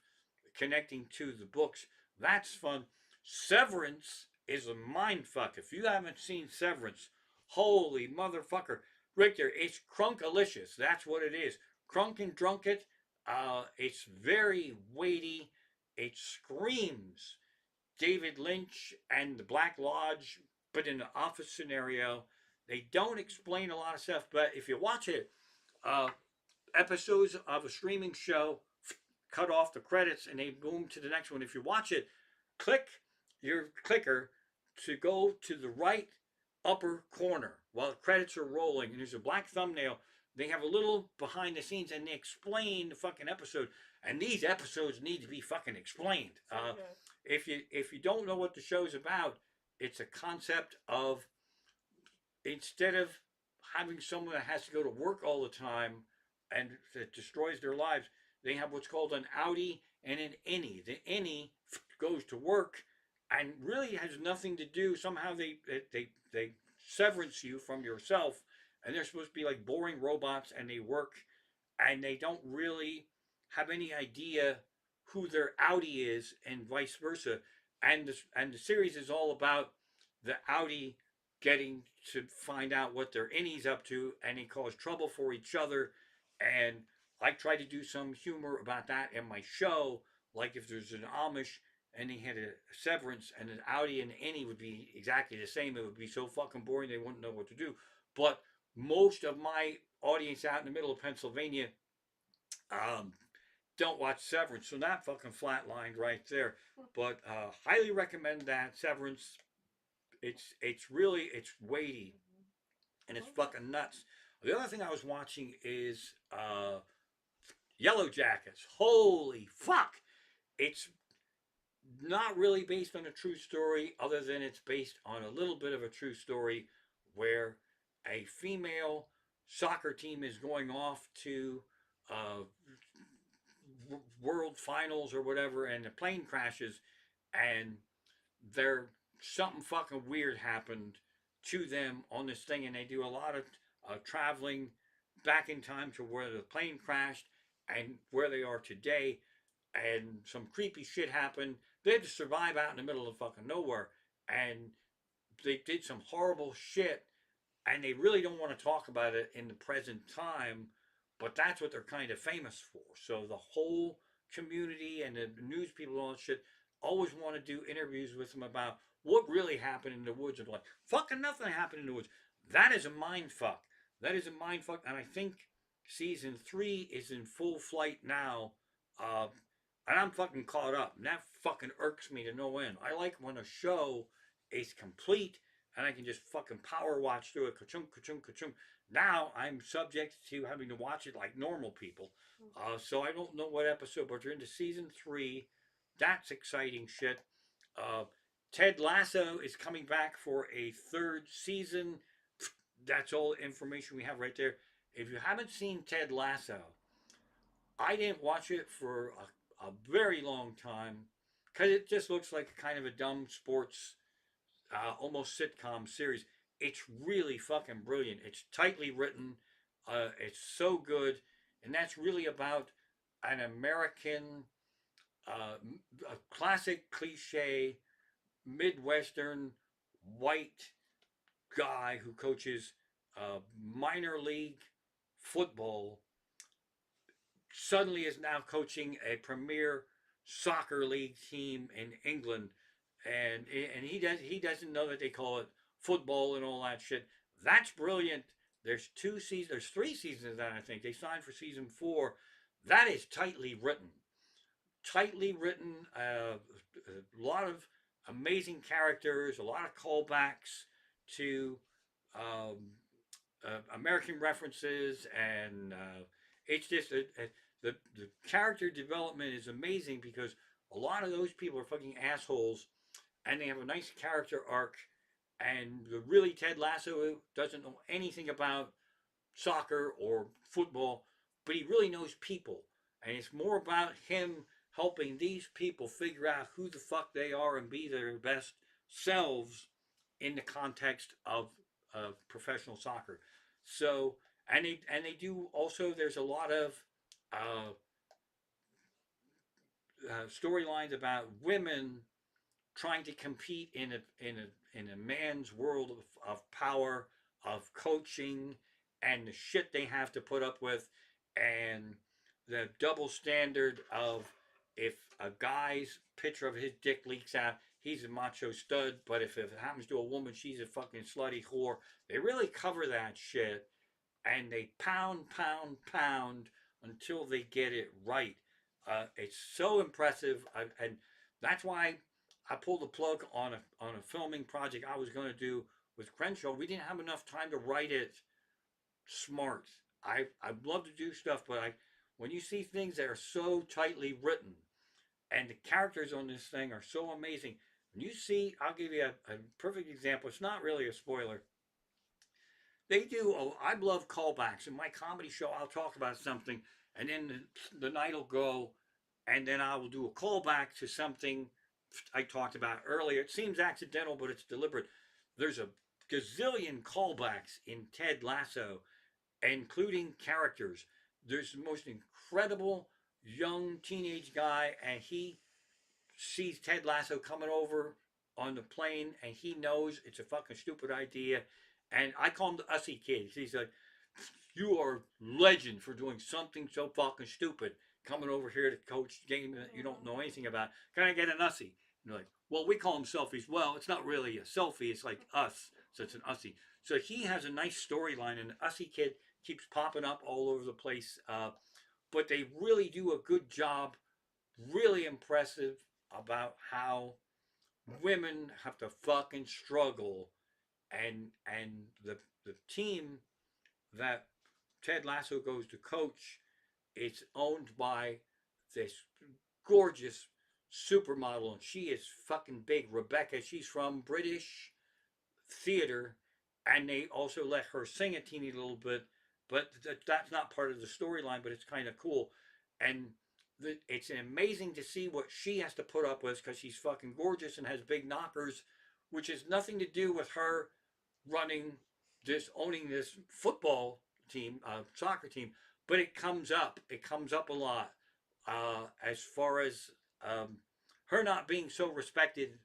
connecting to the books. That's fun. Severance is a mind fuck. If you haven't seen Severance, holy motherfucker. Richter, it's crunkalicious. That's what it is. Crunk and drunk it. It's very weighty. It screams David Lynch and the Black Lodge, but in an office scenario. They don't explain a lot of stuff, but if you watch it, uh, episodes of a streaming show cut off the credits and they boom to the next one. If you watch it, click your clicker to go to the right upper corner while the credits are rolling, and there's a black thumbnail. They have a little behind the scenes and they explain the fucking episode. And these episodes need to be fucking explained. If you don't know what the show's about, it's a concept of instead of having someone that has to go to work all the time and that destroys their lives, they have what's called an outie and an innie. The innie goes to work and really has nothing to do. Somehow they severance you from yourself, and they're supposed to be like boring robots, and they work, and they don't really have any idea who their outie is, and vice versa. And the series is all about the outie getting to find out what their innie's up to, and they cause trouble for each other. And I try to do some humor about that in my show, like if there's an Amish and he had a severance and an outie and an innie would be exactly the same. It would be so fucking boring they wouldn't know what to do. But most of my audience out in the middle of Pennsylvania um, don't watch Severance, so that fucking flatlined right there. But highly recommend that Severance. It's really it's weighty and it's fucking nuts. The other thing I was watching is Yellow Jackets. Holy fuck! It's not really based on a true story, other than it's based on a little bit of a true story where a female soccer team is going off to uh, world finals or whatever, and the plane crashes, and there something fucking weird happened to them on this thing, and they do a lot of traveling back in time to where the plane crashed and where they are today, and some creepy shit happened. They had to survive out in the middle of fucking nowhere, and they did some horrible shit, and they really don't want to talk about it in the present time, but that's what they're kind of famous for. So the whole community and the news people and all that shit always want to do interviews with them about what really happened in the woods. And like, fucking nothing happened in the woods. That is a mind fuck. That is a mind fuck. And I think season 3 is in full flight now. Uh, and I'm fucking caught up. And that fucking irks me to no end. I like when a show is complete and I can just fucking power watch through it, ka-chung, ka-chung, ka-chung. Now I'm subject to having to watch it like normal people. So I don't know what episode, but you're into season 3. That's exciting shit. Uh, Ted Lasso is coming back for a third season. That's all the information we have right there. If you haven't seen Ted Lasso, I didn't watch it for a very long time because it just looks like kind of a dumb sports almost sitcom series. It's really fucking brilliant. It's tightly written. It's so good, and that's really about an American, a classic cliche Midwestern white guy who coaches minor league football suddenly is now coaching a premier soccer league team in England, and he doesn't know that they call it football and all that shit. That's brilliant. There's 2 seasons. There's 3 seasons of that. I think they signed for season 4. That is tightly written. Tightly written. A lot of amazing characters. A lot of callbacks to um, American references, and it's just the character development is amazing because a lot of those people are fucking assholes, and they have a nice character arc. And really, Ted Lasso doesn't know anything about soccer or football, but he really knows people, and it's more about him helping these people figure out who the fuck they are and be their best selves in the context of professional soccer. So, and they do also. There's a lot of uh, storylines about women trying to compete in a man's world of power, of coaching, and the shit they have to put up with, and the double standard of if a guy's picture of his dick leaks out, he's a macho stud, but if it happens to a woman, she's a fucking slutty whore. They really cover that shit, and they pound, pound, pound until they get it right. It's so impressive, and that's why I pulled the plug on a filming project I was going to do with Crenshaw. We didn't have enough time to write it smart. I'd love to do stuff, but I when you see things that are so tightly written and the characters on this thing are so amazing. When you see, I'll give you a perfect example. It's not really a spoiler. They do. Oh, I love callbacks. In my comedy show, I'll talk about something, and then the night will go, and then I will do a callback to something I talked about earlier. It seems accidental, but it's deliberate. There's a gazillion callbacks in Ted Lasso, including characters. There's the most incredible young teenage guy, and he sees Ted Lasso coming over on the plane, and he knows it's a fucking stupid idea. And I call him the Ussy Kid. He's like, "You are legend for doing something so fucking stupid, coming over here to coach a game that you don't know anything about. Can I get an Ussy?" And they're like, "Well, we call them selfies." Well, it's not really a selfie. It's like us, so it's an Ussy. So he has a nice storyline, and the Ussy Kid keeps popping up all over the place. But they really do a good job, really impressive about how women have to fucking struggle, and the team that Ted Lasso goes to coach, It's owned by this gorgeous supermodel, and she is fucking big. Rebecca, she's from British theater, and they also let her sing a teeny little bit, but that's not part of the storyline. But it's kind of cool, and it's amazing to see what she has to put up with because she's fucking gorgeous and has big knockers, which has nothing to do with her running owning this football team, soccer team. But it comes up. It comes up a lot as far as her not being so respected.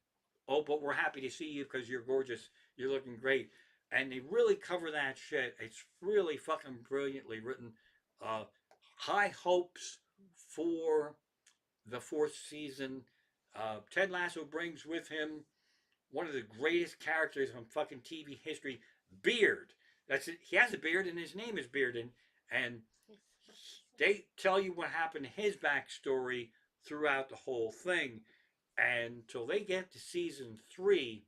Oh, but we're happy to see you because you're gorgeous. You're looking great. And they really cover that shit. It's really fucking brilliantly written. Uh, High hopes for the fourth season. Ted Lasso brings with him one of the greatest characters from fucking TV history, Beard. That's it. He has a beard and his name is Beard. And they tell you what happened to his backstory throughout the whole thing. And until they get to season 3,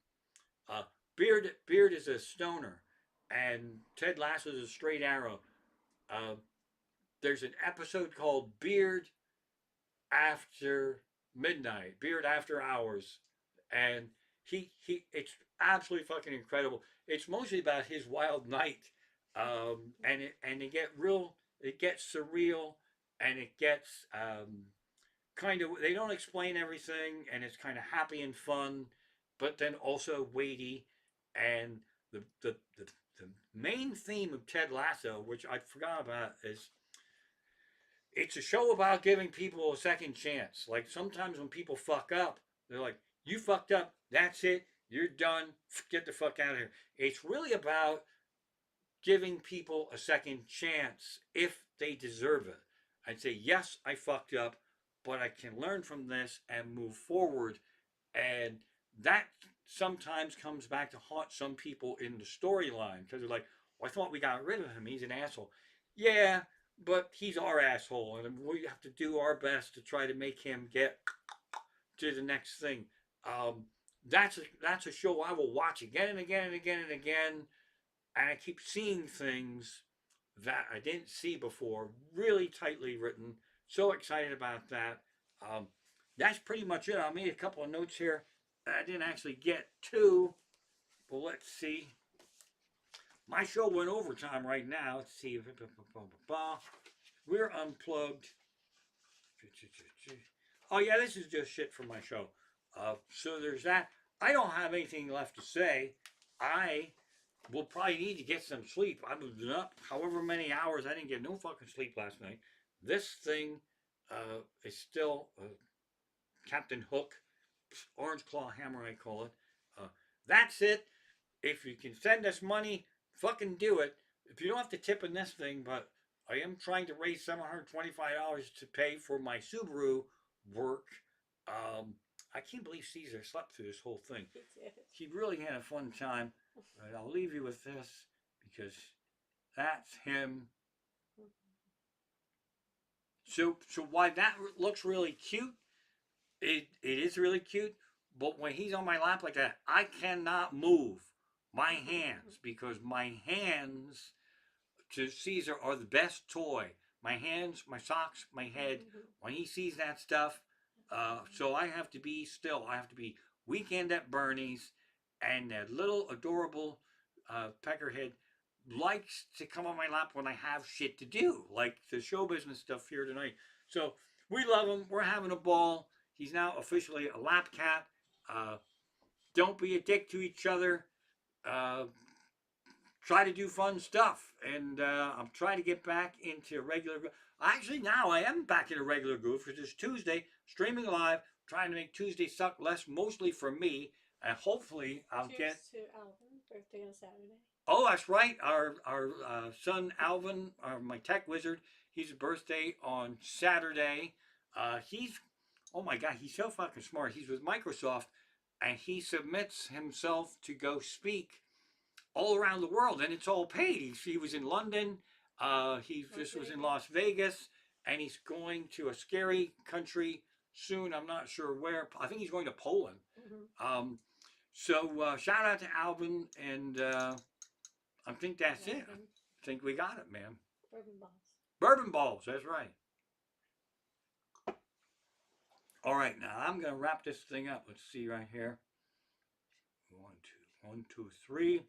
uh, Beard is a stoner, and Ted Lasso is a straight arrow. Uh, there's an episode called Beard After Midnight, Beard After Hours, and he it's absolutely fucking incredible. It's mostly about his wild night, and it gets surreal, and it gets kind of they don't explain everything, and it's kind of happy and fun, but then also weighty, and the main theme of Ted Lasso, which I forgot about, is it's a show about giving people a second chance. Like sometimes when people fuck up, they're like, "You fucked up. That's it. You're done. Get the fuck out of here." It's really about giving people a second chance if they deserve it. I'd say, yes, I fucked up, but I can learn from this and move forward. And that sometimes comes back to haunt some people in the storyline because they're like, well, I thought we got rid of him. He's an asshole. Yeah, but he's our asshole, and we have to do our best to try to make him get to the next thing. Um, that's a show I will watch again and again and again and again, and I keep seeing things that I didn't see before. Really tightly written. So excited about that. Um, that's pretty much it. I made a couple of notes here. I didn't actually get to, but let's see. My show went overtime right now. Let's see. We're unplugged. Oh yeah, this is just shit from my show. So there's that. I don't have anything left to say. I will probably need to get some sleep. I've been up however many hours. I didn't get no fucking sleep last night. This thing is still Captain Hook, Orange Claw Hammer, I call it. Uh, that's it. If you can send us money, fucking do it. If you don't have to tip in this thing, but I am trying to raise $725 to pay for my Subaru work. Um, I can't believe Caesar slept through this whole thing. He did. He really had a fun time. But I'll leave you with this because that's him. So why that looks really cute, it is really cute. But when he's on my lap like that, I cannot move my hands because my hands to Caesar are the best toy. My hands, my socks, my head. When he sees that stuff, so I have to be still. I have to be Weekend at Bernie's, and that little adorable peckerhead likes to come on my lap when I have shit to do, like the show business stuff here tonight. So we love him. We're having a ball. He's now officially a lap cat. Uh, don't be a dick to each other. Uh, Try to do fun stuff. And I'm trying to get back into regular. Actually, now I am back in a regular groove because it's Tuesday, streaming live, trying to make Tuesday suck less, mostly for me. And hopefully I'll Cheers get. to Alvin, birthday on Saturday. Oh, that's right. Our son Alvin, my tech wizard, his birthday on Saturday. He's, oh my God, he's so fucking smart. He's with Microsoft, and he submits himself to go speak all around the world, and it's all paid. He was in London. He just was in Las Vegas, and he's going to a scary country soon. I'm not sure where. I think he's going to Poland. So shout out to Alvin, and I think that's it. I think we got it, man. Bourbon balls. Bourbon balls. That's right. All right, now I'm gonna wrap this thing up. Let's see right here. 1, 2, 1, 2, 3.